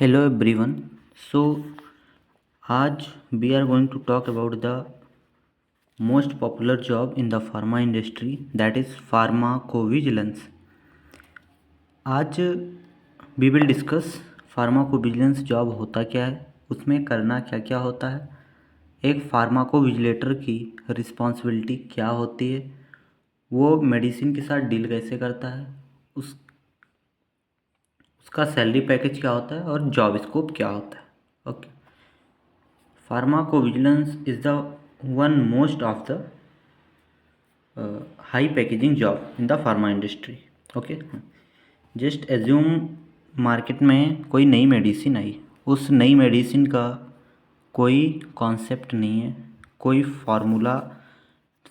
Hello everyone. So आज we are going to talk about the most popular job in the pharma industry, that is pharmacovigilance. आज we will discuss pharmacovigilance job होता क्या है, उसमें करना क्या क्या होता है, एक फार्माकोविजिलेटर की रिस्पॉन्सिबिलिटी क्या होती है, वो मेडिसिन के साथ डील कैसे करता है, उसका सैलरी पैकेज क्या होता है और जॉब स्कोप क्या होता है. Okay. Pharmacovigilance is the one most of the high packaging job in the pharma industry. Okay. Just assume market में कोई नई मेडिसिन आई, उस नई मेडिसिन का कोई कॉन्सेप्ट नहीं है, कोई फार्मूला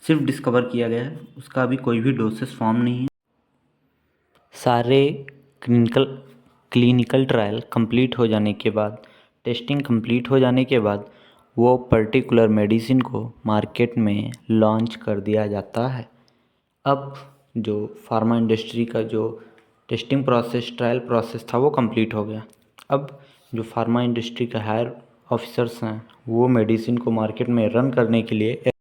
सिर्फ डिस्कवर किया गया है, उसका अभी कोई भी डोसेस फॉर्म नहीं है. सारे क्लिनिकल ट्रायल कंप्लीट हो जाने के बाद, टेस्टिंग कंप्लीट हो जाने के बाद वो पर्टिकुलर मेडिसिन को मार्केट में लॉन्च कर दिया जाता है. अब जो फार्मा इंडस्ट्री का जो टेस्टिंग प्रोसेस, ट्रायल प्रोसेस था, वो कंप्लीट हो गया. अब जो फार्मा इंडस्ट्री के हायर ऑफिसर्स हैं, वो मेडिसिन को मार्केट में रन करने के लिए,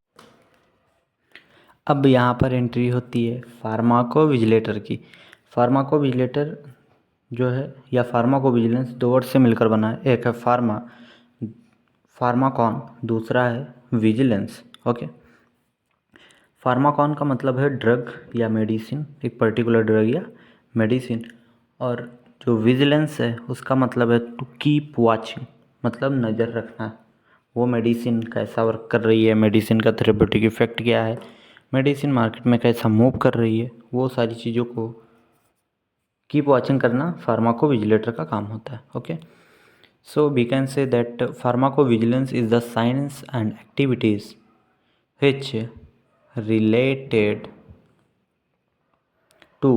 अब यहाँ पर एंट्री होती है फार्माकोविजिलेटर की. फार्माकोविजिलेटर जो है या फार्माकोविजिलेंस दो वर्ड से मिलकर बना है. एक है फार्माकॉन, दूसरा है विजिलेंस. ओके. फार्माकॉन का मतलब है ड्रग या मेडिसिन, एक पर्टिकुलर ड्रग या मेडिसिन, और जो विजिलेंस है उसका मतलब है टू कीप वॉचिंग, मतलब नज़र रखना. वो मेडिसिन कैसा वर्क कर रही है, मेडिसिन का थेरेप्यूटिक इफेक्ट क्या है, मेडिसिन मार्केट में कैसा मूव कर रही है, वो सारी चीज़ों को कीप वॉचिंग करना फार्माकोविजिलेटर का काम होता है. Okay. So we can say that pharmacovigilance is the science and activities which related to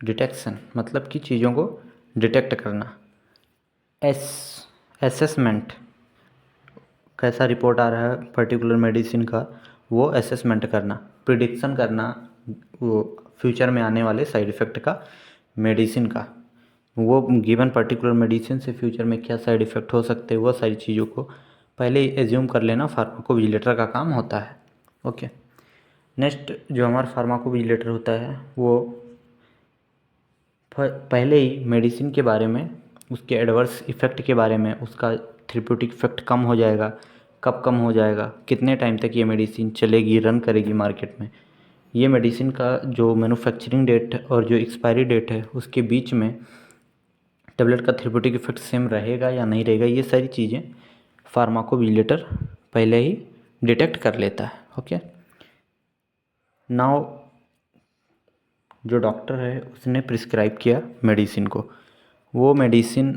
detection, मतलब कि चीज़ों को डिटेक्ट करना. असेसमेंट, कैसा रिपोर्ट आ रहा है पर्टिकुलर मेडिसिन का, वो असेसमेंट करना. प्रिडिक्शन करना, वो फ्यूचर में आने वाले साइड इफ़ेक्ट का मेडिसिन का, वो गिवन पर्टिकुलर मेडिसिन से फ्यूचर में क्या साइड इफ़ेक्ट हो सकते हैं, वो सारी चीज़ों को पहले ही एज्यूम कर लेना फार्माकोविजिलेटर का काम होता है. ओके. नेक्स्ट जो हमारा फार्माकोविजिलेटर होता है, वो पहले ही मेडिसिन के बारे में, उसके एडवर्स इफ़ेक्ट के बारे में, उसका थेरेप्यूटिक इफेक्ट कम हो जाएगा, कब कम हो जाएगा, कितने टाइम तक ये मेडिसिन चलेगी, रन करेगी मार्केट में, ये मेडिसिन का जो मैन्युफैक्चरिंग डेट और जो एक्सपायरी डेट है उसके बीच में टेबलेट का थेरेप्यूटिक इफेक्ट सेम रहेगा या नहीं रहेगा, ये सारी चीज़ें फार्माकोविजिलेटर पहले ही डिटेक्ट कर लेता है. ओके. नाउ जो डॉक्टर है उसने प्रिस्क्राइब किया मेडिसिन को, वो मेडिसिन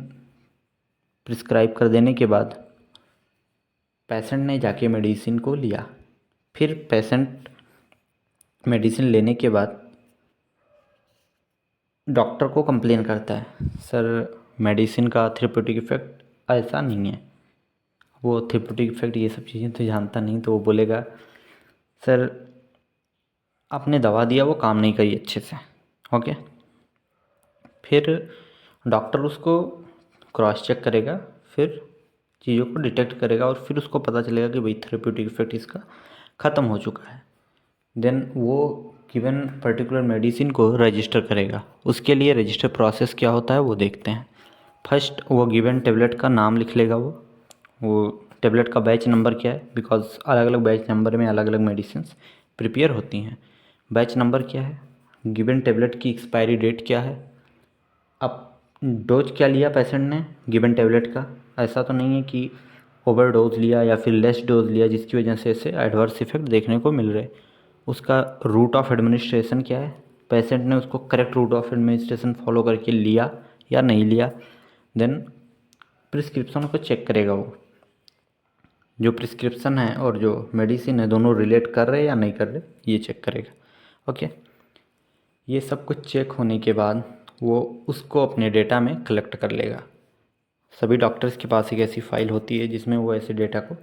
प्रिस्क्राइब कर देने के बाद पेशेंट ने जाके मेडिसिन को लिया. फिर पेशेंट मेडिसिन लेने के बाद डॉक्टर को कंप्लेन करता है, सर मेडिसिन का थेरेप्यूटिक इफेक्ट ऐसा नहीं है. वो थेरेप्यूटिक इफेक्ट ये सब चीज़ें तो जानता नहीं, तो वो बोलेगा सर आपने दवा दिया वो काम नहीं करी अच्छे से. ओके. फिर डॉक्टर उसको क्रॉस चेक करेगा, फिर चीज़ों को डिटेक्ट करेगा और फिर उसको पता चलेगा कि भाई थेरेप्यूटिक इफेक्ट इसका ख़त्म हो चुका है. देन वो गिवन पर्टिकुलर मेडिसिन को रजिस्टर करेगा. उसके लिए रजिस्टर प्रोसेस क्या होता है वो देखते हैं. फर्स्ट वो गिवन टेबलेट का नाम लिख लेगा, वो टेबलेट का बैच नंबर क्या है, बिकॉज अलग अलग बैच नंबर में अलग अलग मेडिसिन्स प्रिपेयर होती हैं. बैच नंबर क्या है, गिवन टेबलेट की एक्सपायरी डेट क्या है, अब डोज क्या लिया पेशेंट ने गिवन टेबलेट का, ऐसा तो नहीं है कि ओवर डोज लिया या फिर लेस डोज लिया जिसकी वजह से ऐसे एडवर्स इफेक्ट देखने को मिल रहे. उसका रूट ऑफ एडमिनिस्ट्रेशन क्या है, पेशेंट ने उसको correct route of administration follow करके लिया या नहीं लिया. देन प्रिस्क्रिप्शन को चेक करेगा, वो जो प्रिस्क्रिप्शन है और जो मेडिसिन है दोनों रिलेट कर रहे या नहीं कर रहे, ये चेक करेगा. ओके. ये सब कुछ चेक होने के बाद वो उसको अपने डेटा में कलेक्ट कर लेगा. सभी डॉक्टर्स के पास एक ऐसी फाइल होती है जिसमें वो ऐसे डेटा को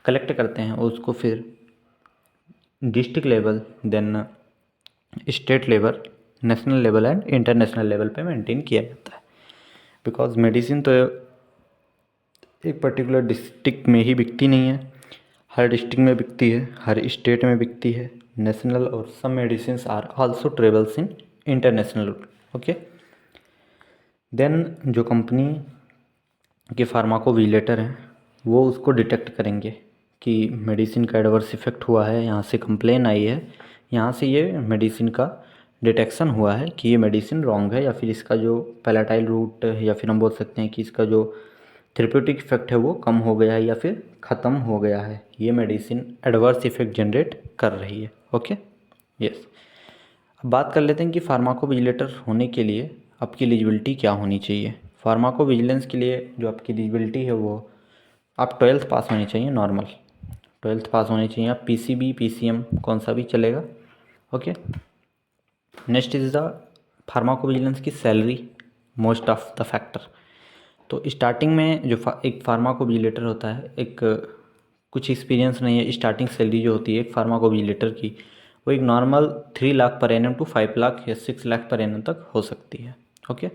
कलेक्ट करते हैं और उसको फिर district level, then state level, national level and international level पे मेंटेन किया जाता है। बिकॉज मेडिसिन तो एक पर्टिकुलर डिस्ट्रिक्ट में ही बिकती नहीं है, हर डिस्ट्रिक्ट में बिकती है, हर स्टेट में बिकती है। नेशनल और some medicine are also travels in international. Okay, then जो कंपनी के फार्माकोविजिलेटर हैं वो उसको डिटेक्ट करेंगे कि मेडिसिन का एडवर्स इफेक्ट हुआ है, यहाँ से कंप्लेन आई है, यहाँ से ये मेडिसिन का डिटेक्शन हुआ है कि ये मेडिसिन रॉन्ग है, या फिर इसका जो पैलेटाइल रूट, या फिर हम बोल सकते हैं कि इसका जो थेरेप्यूटिक इफेक्ट है वो कम हो गया है या फिर ख़त्म हो गया है, ये मेडिसिन एडवर्स इफेक्ट जनरेट कर रही है। Okay, yes. अब बात कर लेते हैं कि फार्माकोविजिलेटर होने के लिए आपकी एलिजिबिलिटी क्या होनी चाहिए। फार्माकोविजिलेंस के लिए जो आपकी एलिजिबिलिटी है वो आप 12th पास होनी चाहिए, नॉर्मल 12th पास होनी चाहिए। आप पीसीबी पीसीएम कौन सा भी चलेगा। Okay, next is the pharmacovigilance की salary, most of the factor. तो स्टार्टिंग में जो एक फार्माकोविजिलेटर होता है, एक कुछ एक्सपीरियंस नहीं है, स्टार्टिंग सैलरी जो होती है एक फार्माकोविजिलेटर की वो एक normal 3 lakh per annum to 5 lakh या 6 लाख पर एनम तक हो सकती है। Okay,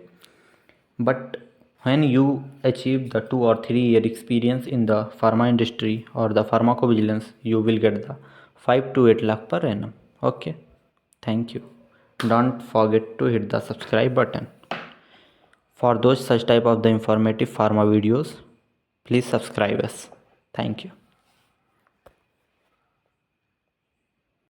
but when you achieve the 2 or 3 year experience in the pharma industry or the pharmacovigilance, you will get the 5 to 8 lakh per annum. Okay, thank you. Don't forget to hit the subscribe button for those such type of the informative pharma videos. Please subscribe us. Thank you.